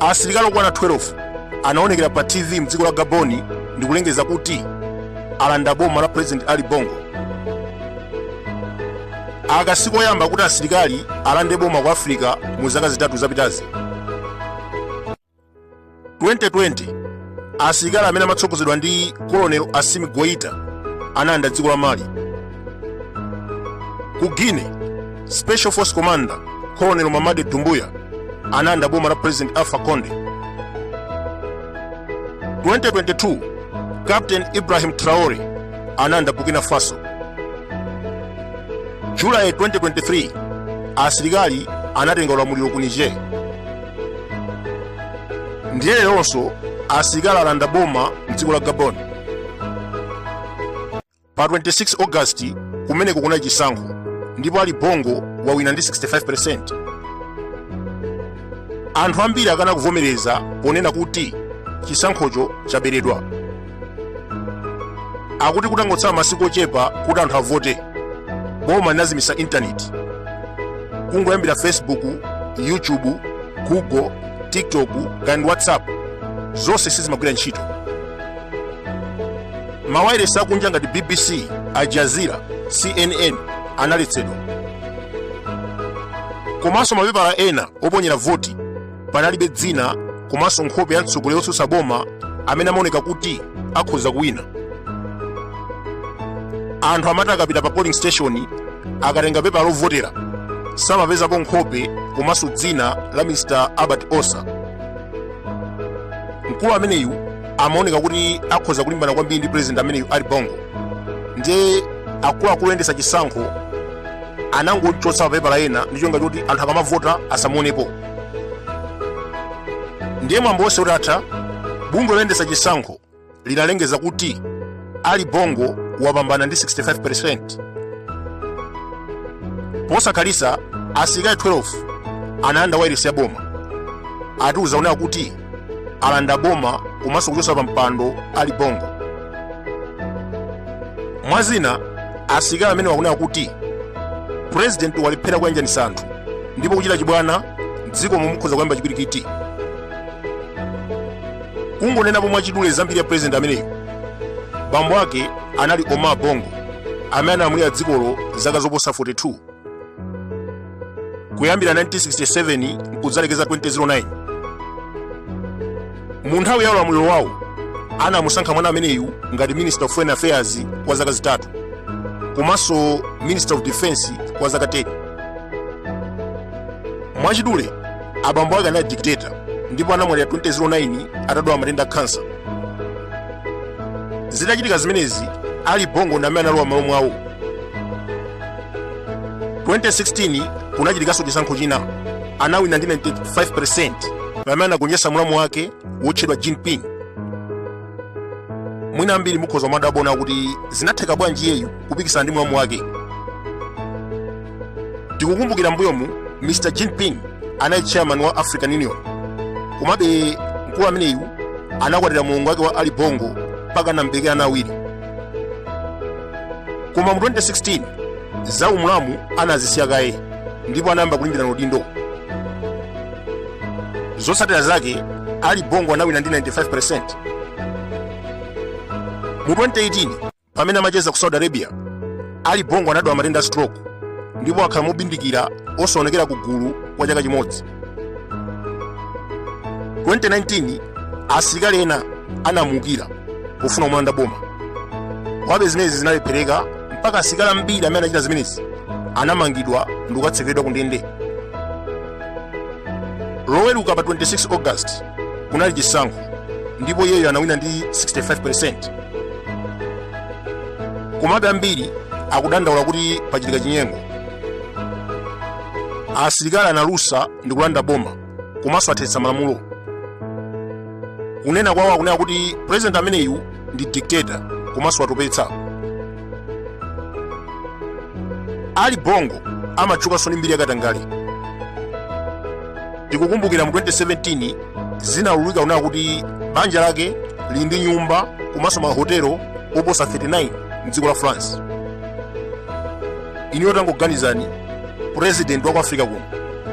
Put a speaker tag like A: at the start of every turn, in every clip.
A: asilikali okwana 12 anaonekera pa TV mdziko la Gabon ndi kulengeza kuti alanda boma la President Ali Bongo. Akasiku oyamba kuti asilikali alande boma ku Africa mu zaka zitatu zapitazi. 2020 asilikali amene amatsogozedwa ndi Colonel Assimi Goita ananda dziko la Mali. Ku Guinea, Special Force Commander Colonel Mamadi Doumbouya ananda boma la President Alpha Conde. 2022 Captain Ibrahim Traore ananda Burkina Faso. July 2023 asilikali anatenga ulamuliro ku Niger. Ndiye leronso asilikali alanda boma mdziko la Gabon. Pa 26 August kumeneko kuna chisankho ndipo Ali Bongo wawina ndi 65%. Anthu ambiri akana kuvomereza ponena kuti chisankhocho chaberedwa. Akuti kutangotsala masiku ochepa kuti anthu avote, boma linazimisa internet. Kungoyambira Facebook, YouTube, Google, TikTok kandi WhatsApp zonse sizimagwira ntchito. Mawayilesi akunja ngati BBC, Al Jazeera, CNN analetsedwa. Komanso mapepala ena oponyera voti panalibe dzina komanso nkhope ya mtsogoleri otsutsa boma amene amaoneka kuti akhoza kuwina. Anthu amati akapita pa polling station akatenga pepala lovotera samapezapo nkhope komanso dzina la Mr. Albert Osa. Mkulu ameneyu amaoneka kuti akhoza kulimbana kwambiri ndi President ameneyu Ali Bongo. Ndiye akuluakulu oyendetsa chisankho anangochotsa mapepala ena ndi chonga choti anthu akamavota asamuonepo. Ndiye mwambo wonse utatha, bungwe loyendetsa chisankho linalengeza kuti Ali Bongo wapambana ndi 65%. Posakhalisa asilikali 12 analanda wayilesi ya boma. Atiuza unena kuti alanda boma komanso kuchotsa pa mpando Ali Bongo. Mwazina asilikali amene wakunena kuti President waliphera kuyanjanisa anthu ndipo kuchita chibwana dziko mukhoza kuyamba chipirikiti. Kungonenapo mwachidule zambiri ya President ameneyo. Bambo ake anali Omar Bongo amene analamulira dzikolo zaka zoposa 42 kuyambira 1967 kudzalekeza 2009. Mu nthawi ya ulamuliro wawo anamusankha mwana ameneyu ngati Minister of Foreign Affairs kwa zaka zitatu komanso Minister of Defense kwa zaka 10. Mwachidule abambo ake anali dictator ndipo anamwalira 2009 atadwala matenda a cancer. Zitachitika zimenezi Ali Bongo ndi amene analowa m'malo mwawo. 2016 kunachitikanso chisankho china anawina ndi 95% pamene anagonjetsa mlamu wake wotchedwa Jinping. Mwina ambiri mukhoza madabona kuti zinatheka bwanji yeyu kupikisana ndi mlamu wake. Tikukumbukira mbuyomu Mr. Jinping anali chairman wa African Union. Komabe mkulu ameneyu anakwatira mulongo wake wa Ali Bongo mpaka anambereka ana awiri. Koma mu 2016 za umulamu anazisiya kaye ndipo anayamba kulimbirana udindo. Zotsatira zake Ali Bongo anawina ndi 95%. Mu 2018 pamene amacheza ku Saudi Arabia Ali Bongo anadwala matenda stroke ndipo akhala mobindikira osaonekera ku gulu kwa chaka chimodzi. 2019 asilikali ena anamuukira pofuna kumulanda boma. Komabe zimenezi zinalephereka mpaka asilikali ambiri amene anachita zimenezi anamangidwa ndi kukatsekeredwa ku ndende. Loweruka pa 26 August kunali chisankho ndipo iyeyo anawina ndi 65%. Komabe ambiri akudandaula kuti pachitika chinyengo. Asilikali analusa ndi kulanda boma komanso athetsa malamulo. Kunena kwawo akunena kuti President ameneyu ndi dictator komanso watopetsa. Ali Bongo amatchukanso ndi mbiri yakatangale. Tikukumbukira mu 2017 zinaululika kunena kuti banja lake lili ndi nyumba komanso mahotelo oposa 39 mdziko la France. Iniyo tangoganizani President wa ku Africa kuno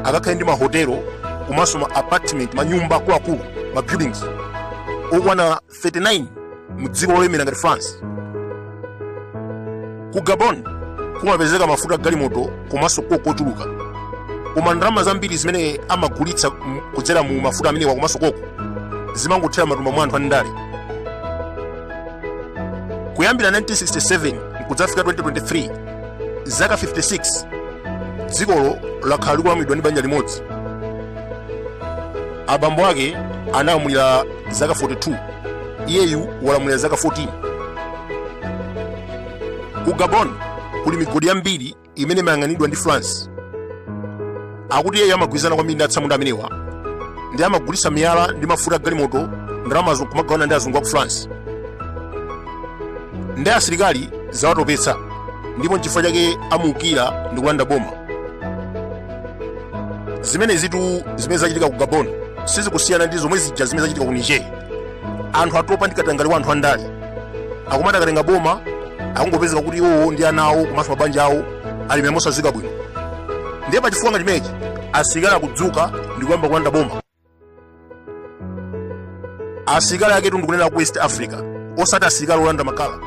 A: akakhale ndi mahotelo komanso ma apartment, manyumba akuluakulu, ma buildings okwana 39 mu dziko lolemera ngati France. Ku Gabon kumapezeka mafuta galimoto komanso koko ochuluka, koma ndalama zambiri zimene amagulitsa kudzera mu mafuta amenewa komanso koko zimangothera matumba mwa anthu andale. Kuyambira 1967 kudzafika 2023, zaka 56, dzikolo lakhala likulamulidwa ndi banja limodzi. Abambo ake analamulira zaka 42, iyeyu walamulira zaka 14. Ku Gabon kuli migodi yambiri imene imayang'anidwa ndi France. Akuti iyeyu amagwirizana kwambiri ndi atsamunda amenewa, ndi amagulitsa miyala ndi mafuta galimoto, ndalamazo kumagawana ndi azungu aku France. Ndi asilikali zawatopetsa, ndipo n'chifukwa chake amuukira ndi kulanda boma. Zimene zachitika ku Gabon sizikusiyana ndi zomwe zija zimene zachitika ku Niger. Anthu atopa ndi katangale wa anthu andale akumati akatenga boma akungopezeka kuti iwowo ndi ana awo komanso mabanja awo ali mosazika bwino. Ndiye pachifukwa ngati chimenechi asilikali akudzuka ndi kuyamba kulanda boma. Asilikali aketu ndikunena ku West Africa, osati asilikali olanda makala.